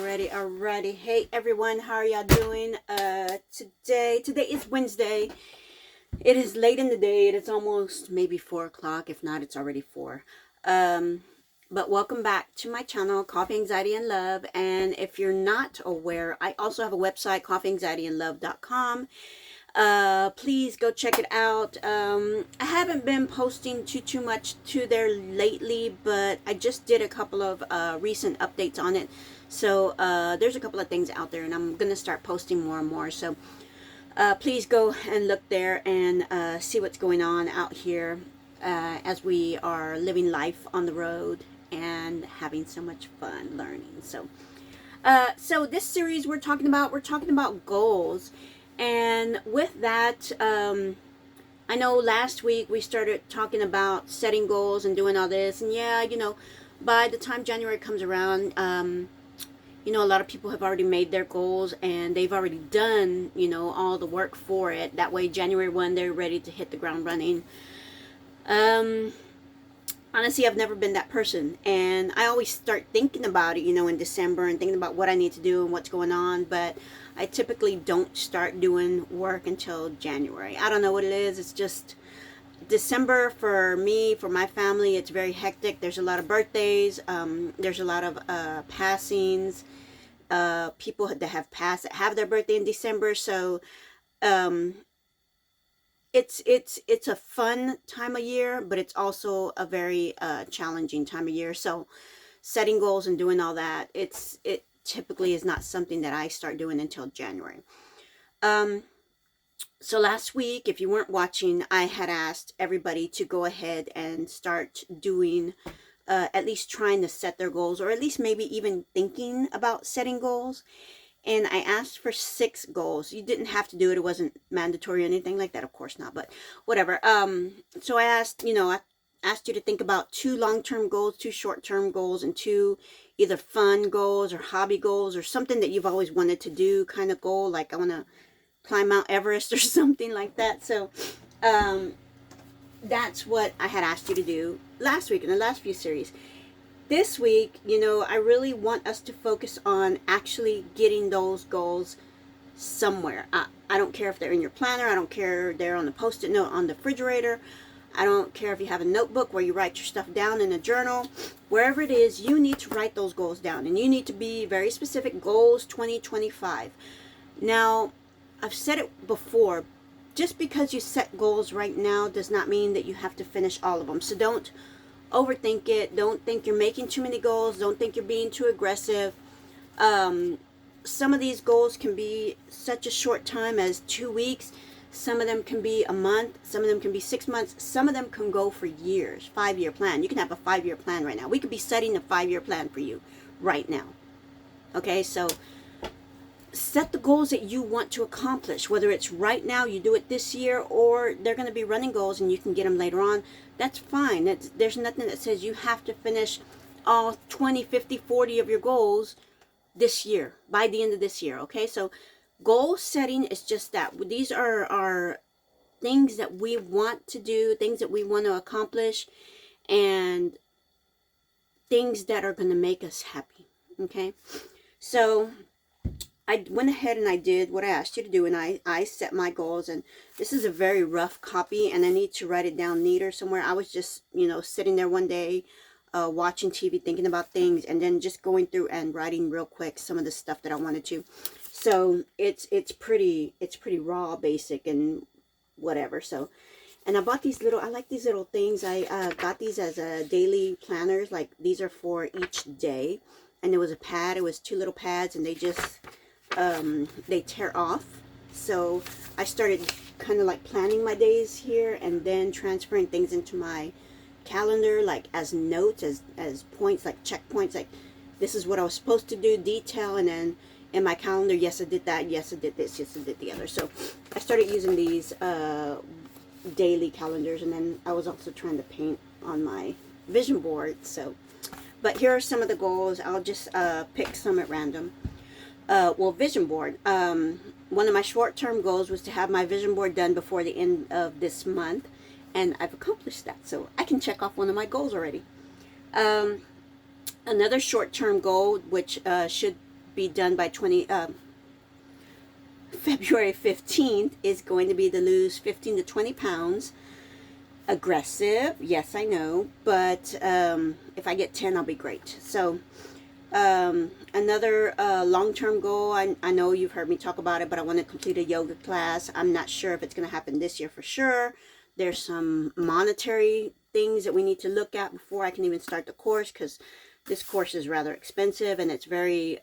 Alrighty. Hey everyone, how are y'all doing? Today is Wednesday. It is late in the day. It is almost maybe 4 o'clock. If not, it's already 4. But welcome back to my channel, Coffee, Anxiety, and Love. And if you're not aware, I also have a website, coffeeanxietyandlove.com. Please go check it out. I haven't been posting too much to there lately, but I just did a couple of recent updates on it. So there's a couple of things out there, and I'm gonna start posting more and more. So please go and look there and see what's going on out here as we are living life on the road and having so much fun learning. So this series we're talking about goals. And with that, I know last week we started talking about setting goals and doing all this. And yeah, by the time January comes around, a lot of people have already made their goals and they've already done, all the work for it. That way, January 1, they're ready to hit the ground running. Honestly, I've never been that person. And I always start thinking about it, in December and thinking about what I need to do and what's going on. But I typically don't start doing work until January. I don't know what it is. It's just December for me, for my family, it's very hectic. There's a lot of birthdays. There's a lot of passings. People that have passed that have their birthday in December. So it's a fun time of year, but it's also a very challenging time of year. So setting goals and doing all that, it typically is not something that I start doing until January. So last week, if you weren't watching, I had asked everybody to go ahead and start doing, at least trying to set their goals, or at least maybe even thinking about setting goals. And I asked for 6 goals. You didn't have to do it. It wasn't mandatory or anything like that. Of course not, but whatever. So I asked, I asked you to think about 2 long-term goals, 2 short-term goals, and 2 either fun goals or hobby goals or something that you've always wanted to do kind of goal. Like I want to climb Mount Everest or something like that. So that's what I had asked you to do last week in the last few series. This week, I really want us to focus on actually getting those goals somewhere. I don't care if they're in your planner. I don't care if they're on the Post-it note on the refrigerator. I don't care if you have a notebook where you write your stuff down in a journal. Wherever it is, you need to write those goals down. And you need to be very specific. Goals 2025. Now, I've said it before. Just because you set goals right now does not mean that you have to finish all of them. So don't overthink it. Don't think you're making too many goals. Don't think you're being too aggressive. Some of these goals can be such a short time as 2 weeks. Some of them can be a month. Some of them can be 6 months. Some of them can go for years. 5-year plan. You can have a 5-year plan right now. We could be setting a 5-year plan for you right now. Okay, so set the goals that you want to accomplish. Whether it's right now, you do it this year, or they're going to be running goals and you can get them later on. That's fine. There's nothing that says you have to finish all 20, 50, 40 of your goals this year, by the end of this year. Okay, so goal setting is just that. These are things that we want to do, things that we want to accomplish, and things that are going to make us happy. Okay, so I went ahead and I did what I asked you to do, and I set my goals. And this is a very rough copy, and I need to write it down neater somewhere. I was just, sitting there one day, watching TV, thinking about things, and then just going through and writing real quick some of the stuff that I wanted to. So it's pretty raw, basic, and whatever. So, and I bought these little, I like these little things. I got these as a daily planners. Like these are for each day. And there was a pad. It was 2 little pads, and they just they tear off. So I started kind of like planning my days here, and then transferring things into my calendar, like as notes, as points, like checkpoints, like this is what I was supposed to do, detail. And then in my calendar, yes I did that, yes I did this, yes I did the other. So I started using these daily calendars, and then I was also trying to paint on my vision board. So, but here are some of the goals. I'll just pick some at random. Vision board. One of my short-term goals was to have my vision board done before the end of this month, and I've accomplished that. So I can check off one of my goals already. Another short-term goal, which should be done by February 15th is going to be to lose 15 to 20 pounds. Aggressive, yes, I know, but if I get 10, I'll be great. So another long-term goal, I know you've heard me talk about it, but I want to complete a yoga class. I'm not sure if it's going to happen this year for sure. There's some monetary things that we need to look at before I can even start the course, because this course is rather expensive and it's very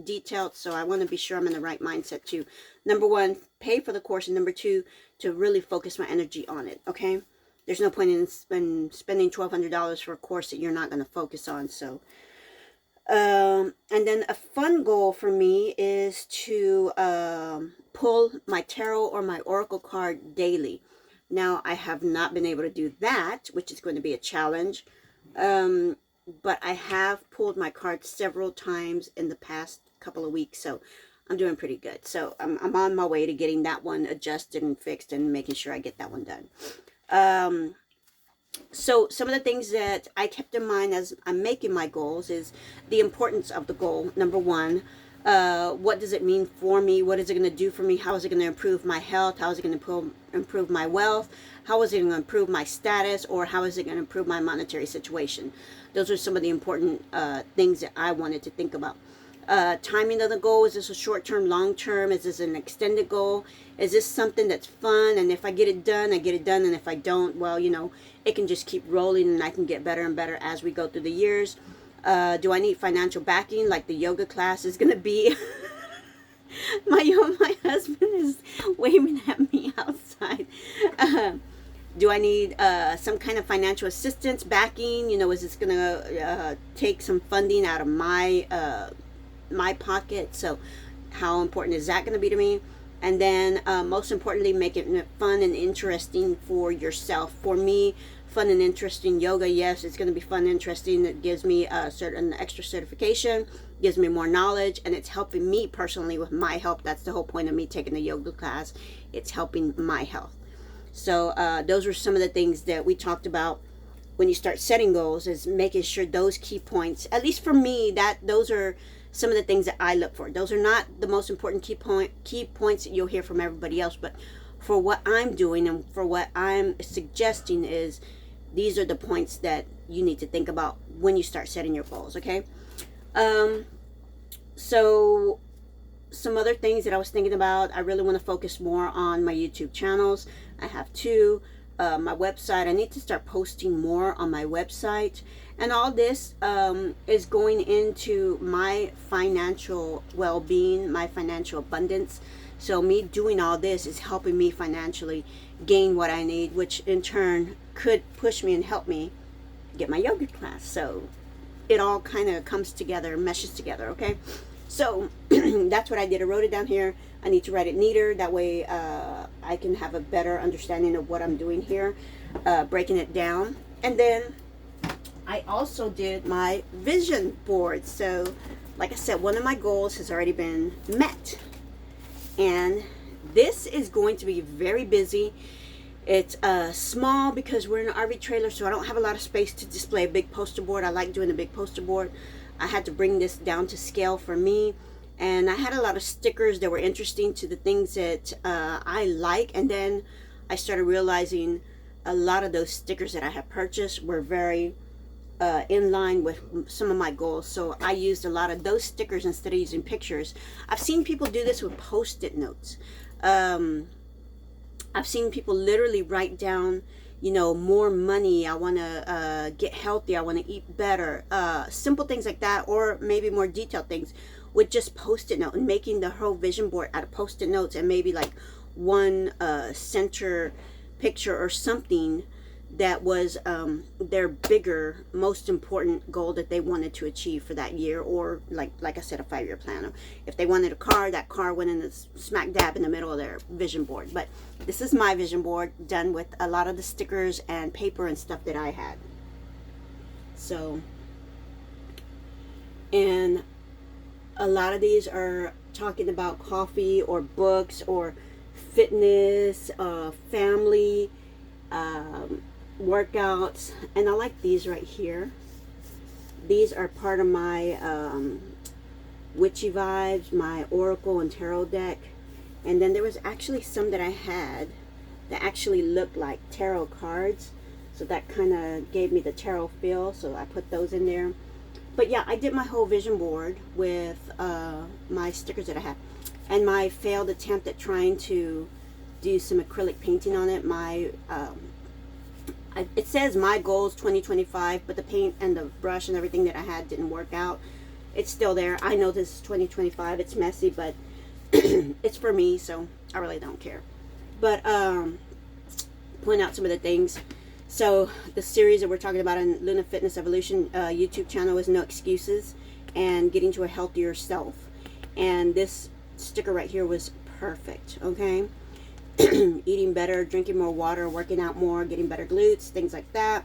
detailed. So I want to be sure I'm in the right mindset to, number one, pay for the course, and number two, to really focus my energy on it. Okay, there's no point in spending $1,200 for a course that you're not going to focus on. So and then a fun goal for me is to pull my tarot or my oracle card daily. Now, I have not been able to do that, which is going to be a challenge. But I have pulled my cards several times in the past couple of weeks, so I'm doing pretty good. So I'm on my way to getting that one adjusted and fixed and making sure I get that one done. So some of the things that I kept in mind as I'm making my goals is the importance of the goal. Number one, what does it mean for me? What is it going to do for me? How is it going to improve my health? How is it going to improve my wealth? How is it going to improve my status? Or how is it going to improve my monetary situation? Those are some of the important things that I wanted to think about. Timing of the goal. Is this a short-term, long-term? Is this an extended goal? Is this something that's fun? And if I get it done, I get it done. And if I don't, well, you know, it can just keep rolling and I can get better and better as we go through the years. Do I need financial backing, like the yoga class is going to be? my husband is waving at me outside. Do I need some kind of financial assistance backing? You know, is this going to take some funding out of my pocket? So how important is that going to be to me? And then most importantly, making it fun and interesting for yourself. For me, fun and interesting yoga, yes, it's going to be fun and interesting. It gives me a certain extra certification, gives me more knowledge, and it's helping me personally with my health. That's the whole point of me taking the yoga class. It's helping my health. So those were some of the things that we talked about when you start setting goals, is making sure those key points, at least for me, that those are some of the things that I look for. Those are not the most important key points that you'll hear from everybody else, but for what I'm doing and for what I'm suggesting, is these are the points that you need to think about when you start setting your goals. Okay. So some other things that I was thinking about, I really want to focus more on my YouTube channels. I have two. My website, I need to start posting more on my website. And all this is going into my financial well-being, my financial abundance. So me doing all this is helping me financially gain what I need, which in turn could push me and help me get my yoga class. So it all kind of comes together, meshes together, okay? So that's what I did. I wrote it down here. I need to write it neater. That way I can have a better understanding of what I'm doing here, breaking it down. And then I also did my vision board. So like I said, one of my goals has already been met. And this is going to be very busy. It's small because we're in an RV trailer, so I don't have a lot of space to display a big poster board. I like doing a big poster board. I had to bring this down to scale for me. And I had a lot of stickers that were interesting to the things that I like. And then I started realizing a lot of those stickers that I had purchased were very in line with some of my goals. So I used a lot of those stickers instead of using pictures. I've seen people do this with Post-it notes. I've seen people literally write down, you know, more money, I want to get healthy, I want to eat better, simple things like that, or maybe more detailed things with just Post-it note, and making the whole vision board out of Post-it notes, and maybe like one center picture or something that was their bigger, most important goal that they wanted to achieve for that year, or like I said, a 5-year plan. If they wanted a car, that car went in the smack dab in the middle of their vision board. But this is my vision board done with a lot of the stickers and paper and stuff that I had. So, and a lot of these are talking about coffee or books or fitness, family, workouts. And I like these right here. These are part of my Witchy Vibes, my Oracle and Tarot deck. And then there was actually some that I had that actually looked like tarot cards. So that kind of gave me the tarot feel. So I put those in there. But yeah, I did my whole vision board with my stickers that I have. And my failed attempt at trying to do some acrylic painting on it. It says my goals 2025, but the paint and the brush and everything that I had didn't work out. It's still there. I know this is 2025. It's messy, but it's for me, so I really don't care. But point out some of the things. So the series that we're talking about on Luna Fitness Evolution YouTube channel is No Excuses and Getting to a Healthier Self. And this sticker right here was perfect, okay? Eating better, drinking more water, working out more, getting better glutes, things like that.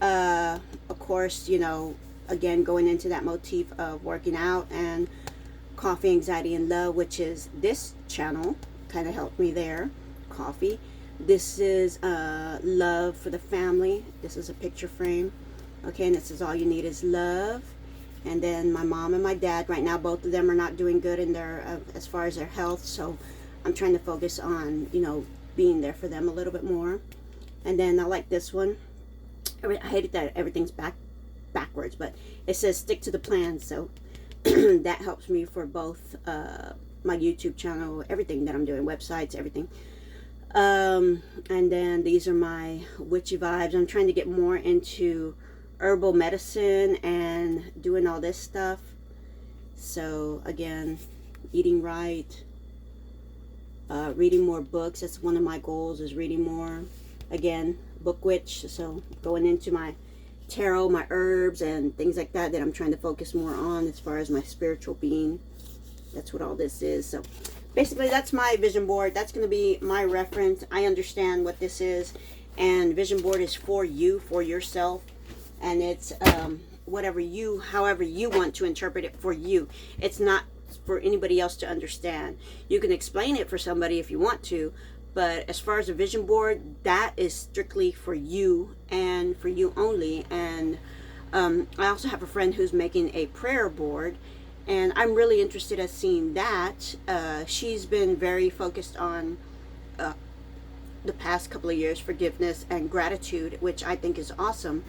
Of course, you know, again, going into that motif of working out, and coffee, anxiety, and love, which is this channel, kind of helped me there. Coffee. This is love for the family. This is a picture frame. Okay, and this is all you need is love. And then my mom and my dad, right now, both of them are not doing good in their, as far as their health. So I'm trying to focus on, you know, being there for them a little bit more. And then I like this one. I hated that everything's backwards, but it says stick to the plan. So that helps me for both my YouTube channel, everything that I'm doing, websites, everything. And then these are my Witchy Vibes. I'm trying to get more into herbal medicine and doing all this stuff. So again, eating right, reading more books. That's one of my goals, is reading more. Again, book witch. So going into my tarot, my herbs and things like that I'm trying to focus more on as far as my spiritual being. That's what all this is. So basically that's my vision board. That's going to be my reference. I understand what this is, and vision board is for you, for yourself, and it's however you want to interpret it for you. It's not for anybody else to understand. You can explain it for somebody if you want to, but as far as a vision board, that is strictly for you and for you only. And I also have a friend who's making a prayer board, and I'm really interested in seeing that. She's been very focused on the past couple of years, forgiveness and gratitude, which I think is awesome.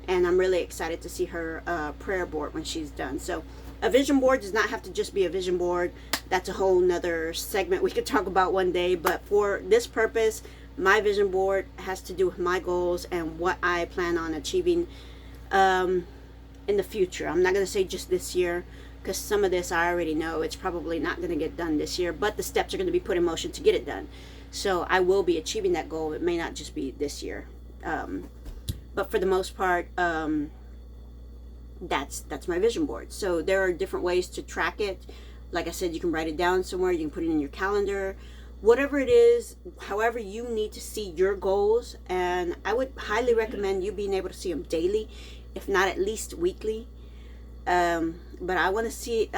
And I'm really excited to see her prayer board when she's done. So a vision board does not have to just be a vision board. That's a whole nother segment we could talk about one day. But for this purpose, my vision board has to do with my goals and what I plan on achieving in the future. I'm not going to say just this year, because some of this I already know it's probably not going to get done this year, but the steps are going to be put in motion to get it done. So I will be achieving that goal. It may not just be this year. But for the most part, that's my vision board. So there are different ways to track it. Like I said, you can write it down somewhere. You can put it in your calendar. Whatever it is, however you need to see your goals. And I would highly recommend you being able to see them daily, if not at least weekly. But I want to say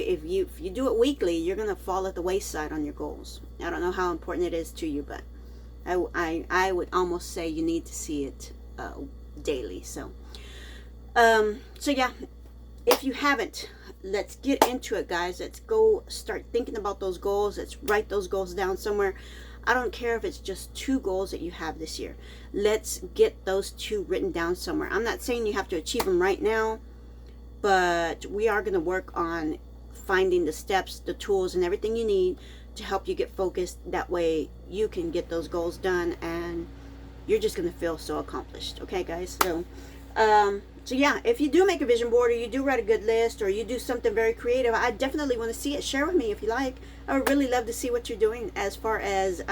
if you do it weekly, you're going to fall at the wayside on your goals. I don't know how important it is to you, but I would almost say you need to see it daily. So yeah, if you haven't, let's get into it, guys. Let's go start thinking about those goals. Let's write those goals down somewhere. I don't care if it's just 2 goals that you have this year. Let's get those 2 written down somewhere. I'm not saying you have to achieve them right now, but we are going to work on finding the steps, the tools, and everything you need to help you get focused. That way you can get those goals done, and you're just going to feel so accomplished. Okay, guys? So yeah, if you do make a vision board, or you do write a good list, or you do something very creative, I definitely want to see it. Share with me if you like. I would really love to see what you're doing as far as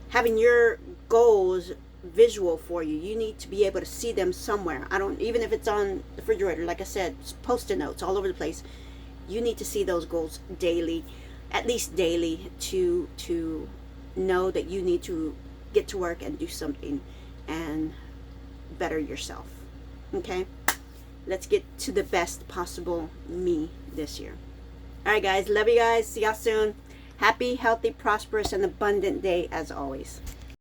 having your goals visual for you. You need to be able to see them somewhere. Even if it's on the refrigerator, like I said, post-it notes all over the place. You need to see those goals daily, at least daily, to know that you need to get to work and do something and better yourself. Okay, let's get to the best possible me this year. All right, guys, love you guys. See y'all soon. Happy, healthy, prosperous, and abundant day as always.